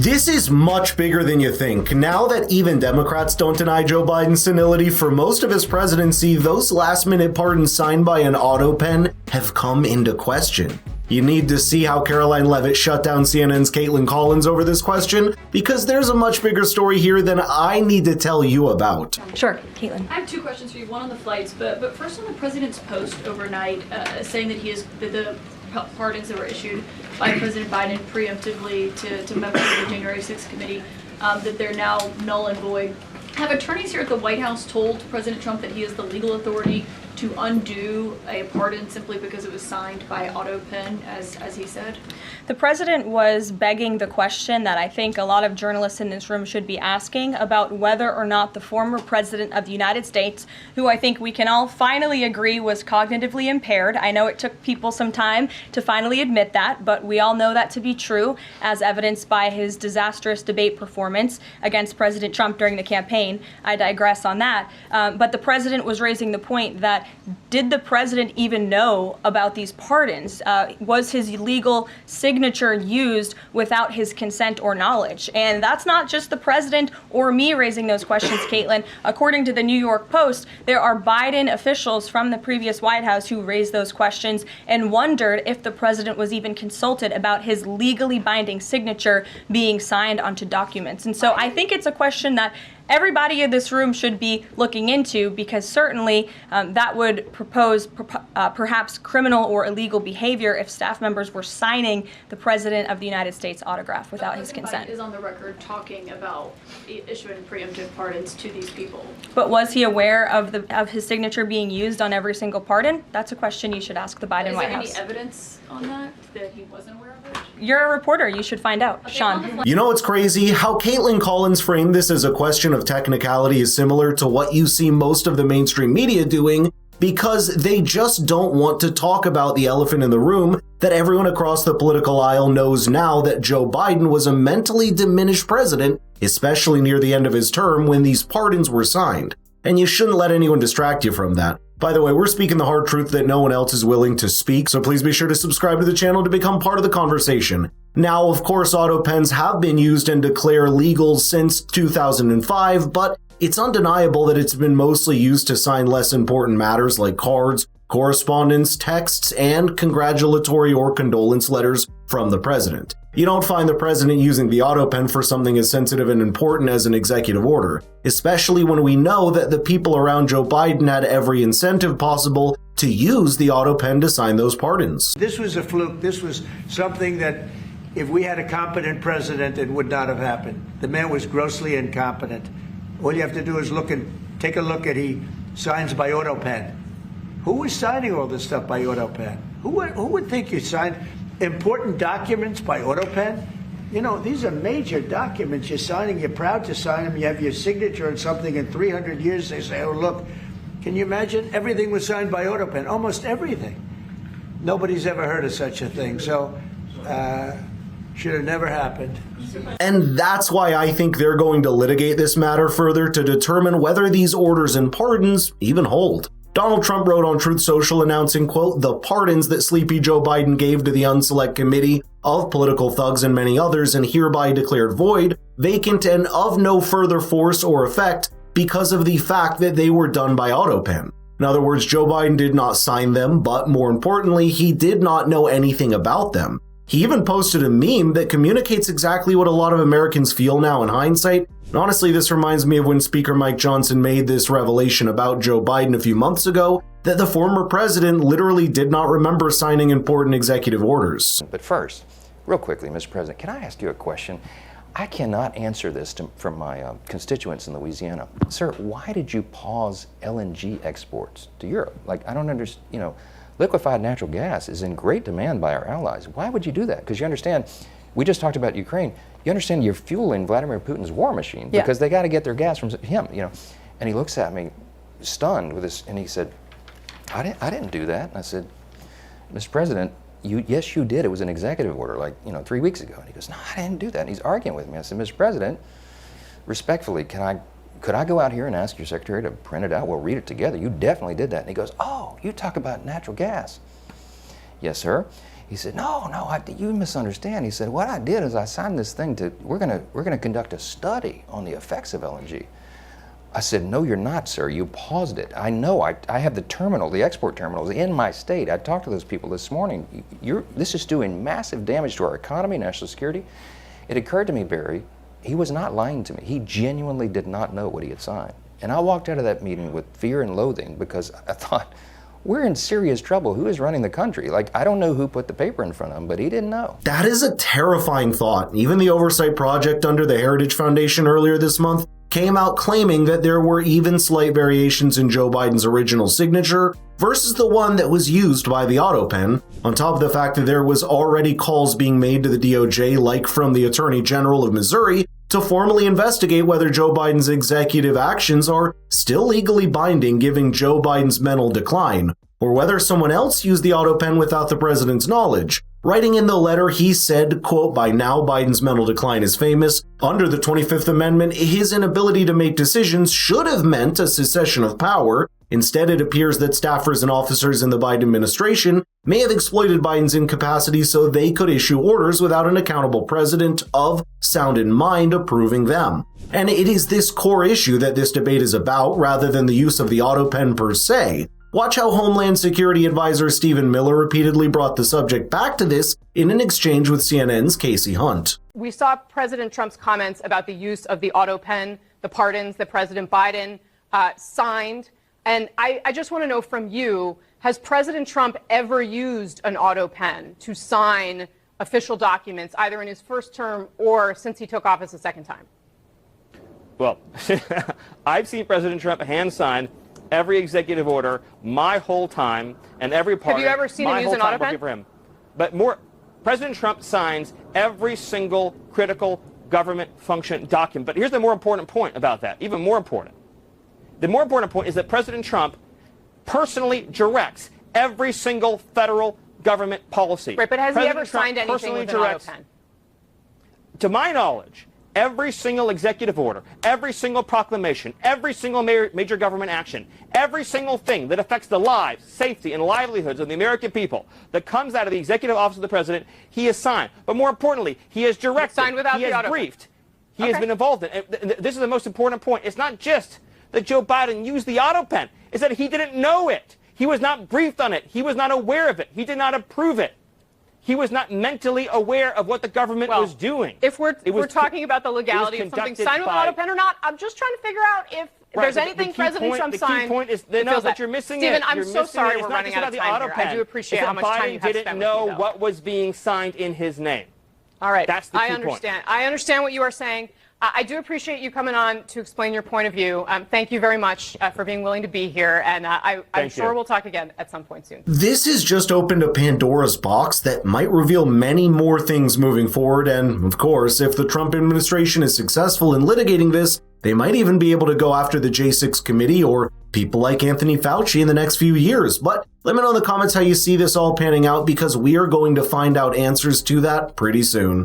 This is much bigger than you think. Now that even Democrats don't deny Joe Biden's senility, for most of his presidency, those last-minute pardons signed by an autopen have come into question. You need to see how Caroline Leavitt shut down CNN's Caitlin Collins over this question, because there's a much bigger story here than I need to tell you about. Sure, Caitlin. I have two questions for you, one on the flights, but first on the president's post overnight saying that the pardons that were issued by President Biden preemptively to members of the January 6th committee, that they're now null and void. Have attorneys here at the White House told President Trump that he has the legal authority to undo a pardon simply because it was signed by autopen, as he said? The president was begging the question that I think a lot of journalists in this room should be asking about whether or not the former president of the United States, who I think we can all finally agree was cognitively impaired. I know it took people some time to finally admit that, but we all know that to be true, as evidenced by his disastrous debate performance against President Trump during the campaign. I digress on that. But the president was raising the point that did the president even know about these pardons? Was his legal signature used without his consent or knowledge? And that's not just the president or me raising those questions, Caitlin. According to the New York Post, there are Biden officials from the previous White House who raised those questions and wondered if the president was even consulted about his legally binding signature being signed onto documents. And so I think it's a question that everybody in this room should be looking into, because certainly that would propose perhaps criminal or illegal behavior if staff members were signing the President of the United States autograph without his consent. Biden is on the record talking about issuing preemptive pardons to these people. But was he aware of his signature being used on every single pardon? That's a question you should ask the Biden White House. Is there any evidence on that he wasn't aware of it? You're a reporter. You should find out. Okay, Sean. You know what's crazy? How Caitlin Collins framed this as a question of technicality is similar to what you see most of the mainstream media doing, because they just don't want to talk about the elephant in the room that everyone across the political aisle knows now, that Joe Biden was a mentally diminished president, especially near the end of his term when these pardons were signed. And you shouldn't let anyone distract you from that. By the way, we're speaking the hard truth that no one else is willing to speak, so please be sure to subscribe to the channel to become part of the conversation. Now, of course, autopens have been used and declared legal since 2005, but it's undeniable that it's been mostly used to sign less important matters like cards, correspondence, texts, and congratulatory or condolence letters from the president. You don't find the president using the autopen for something as sensitive and important as an executive order, especially when we know that the people around Joe Biden had every incentive possible to use the autopen to sign those pardons. This was a fluke. This was something that if we had a competent president, it would not have happened. The man was grossly incompetent. All you have to do is take a look at he signs by autopen. Who was signing all this stuff by autopen? Who would think you signed important documents by autopen? You know, these are major documents you're signing. You're proud to sign them. You have your signature on something. In 300 years, they say, oh, look, can you imagine? Everything was signed by autopen, almost everything. Nobody's ever heard of such a thing. So, should have never happened. And that's why I think they're going to litigate this matter further to determine whether these orders and pardons even hold. Donald Trump wrote on Truth Social announcing, quote, the pardons that Sleepy Joe Biden gave to the Unselect Committee of political thugs and many others and hereby declared void, vacant, and of no further force or effect because of the fact that they were done by autopen. In other words, Joe Biden did not sign them, but more importantly, he did not know anything about them. He even posted a meme that communicates exactly what a lot of Americans feel now in hindsight. And honestly, this reminds me of when Speaker Mike Johnson made this revelation about Joe Biden a few months ago, that the former president literally did not remember signing important executive orders. But first, real quickly, Mr. President, can I ask you a question? I cannot answer this from my constituents in Louisiana. Sir, why did you pause LNG exports to Europe? Like, I don't understand, liquefied natural gas is in great demand by our allies. Why would you do that? Because you understand, we just talked about Ukraine. You understand you're fueling Vladimir Putin's war machine because they got to get their gas from him, And he looks at me stunned with this, and he said, I didn't do that. And I said, Mr. President, yes, you did. It was an executive order 3 weeks ago. And he goes, no, I didn't do that. And he's arguing with me. I said, Mr. President, respectfully, could I go out here and ask your secretary to print it out? We'll read it together. You definitely did that. And he goes, oh, you talk about natural gas. Yes, sir. He said, no, you misunderstand. He said, what I did is I signed this thing we're gonna conduct a study on the effects of LNG. I said, no, you're not, sir. You paused it. I know. I have the export terminals in my state. I talked to those people this morning. This is doing massive damage to our economy, national security. It occurred to me, Barry, he was not lying to me. He genuinely did not know what he had signed. And I walked out of that meeting with fear and loathing because I thought, we're in serious trouble. Who is running the country? Like, I don't know who put the paper in front of him, but he didn't know. That is a terrifying thought. Even the oversight project under the Heritage Foundation earlier this month came out claiming that there were even slight variations in Joe Biden's original signature versus the one that was used by the autopen, on top of the fact that there was already calls being made to the DOJ, like from the Attorney General of Missouri, to formally investigate whether Joe Biden's executive actions are still legally binding given Joe Biden's mental decline, or whether someone else used the autopen without the president's knowledge. Writing in the letter, he said, quote, by now Biden's mental decline is famous. Under the 25th Amendment, his inability to make decisions should have meant a secession of power. Instead, it appears that staffers and officers in the Biden administration may have exploited Biden's incapacity so they could issue orders without an accountable president of sound in mind approving them. And it is this core issue that this debate is about, rather than the use of the autopen per se. Watch how Homeland Security Advisor Stephen Miller repeatedly brought the subject back to this in an exchange with CNN's Casey Hunt. We saw President Trump's comments about the use of the autopen, the pardons that President Biden signed. And I just want to know from you, has President Trump ever used an autopen to sign official documents, either in his first term or since he took office a second time? Well, I've seen President Trump hand sign every executive order my whole time, and every part. Have you ever seen him use an autopen? For him. But President Trump signs every single critical government function document. But here's the more important point about that, even more important. The more important point is that President Trump personally directs every single federal government policy. Right, but has President he ever Trump signed anything with an autopen? To my knowledge, every single executive order, every single proclamation, every single major government action, every single thing that affects the lives, safety, and livelihoods of the American people that comes out of the executive office of the president, he has signed. But more importantly, he has directed, he has briefed, he has been involved in. And this is the most important point. It's not just that Joe Biden used the autopen. It's that he didn't know it. He was not briefed on it. He was not aware of it. He did not approve it. He was not mentally aware of what the government was doing. If we're talking about the legality of something signed with an autopen or not, I'm just trying to figure out if there's anything President Trump signed. The key point is that you're missing it. Stephen, I'm so sorry we're running out of time here. I do appreciate how much time you have spent with me, Biden didn't know what was being signed in his name. All right. That's the key point. I understand what you are saying. I do appreciate you coming on to explain your point of view. Thank you very much for being willing to be here, and I'm sure we'll talk again at some point soon. This has just opened a Pandora's box that might reveal many more things moving forward, and of course, if the Trump administration is successful in litigating this, they might even be able to go after the J6 committee or people like Anthony Fauci in the next few years. But let me know in the comments how you see this all panning out, because we are going to find out answers to that pretty soon.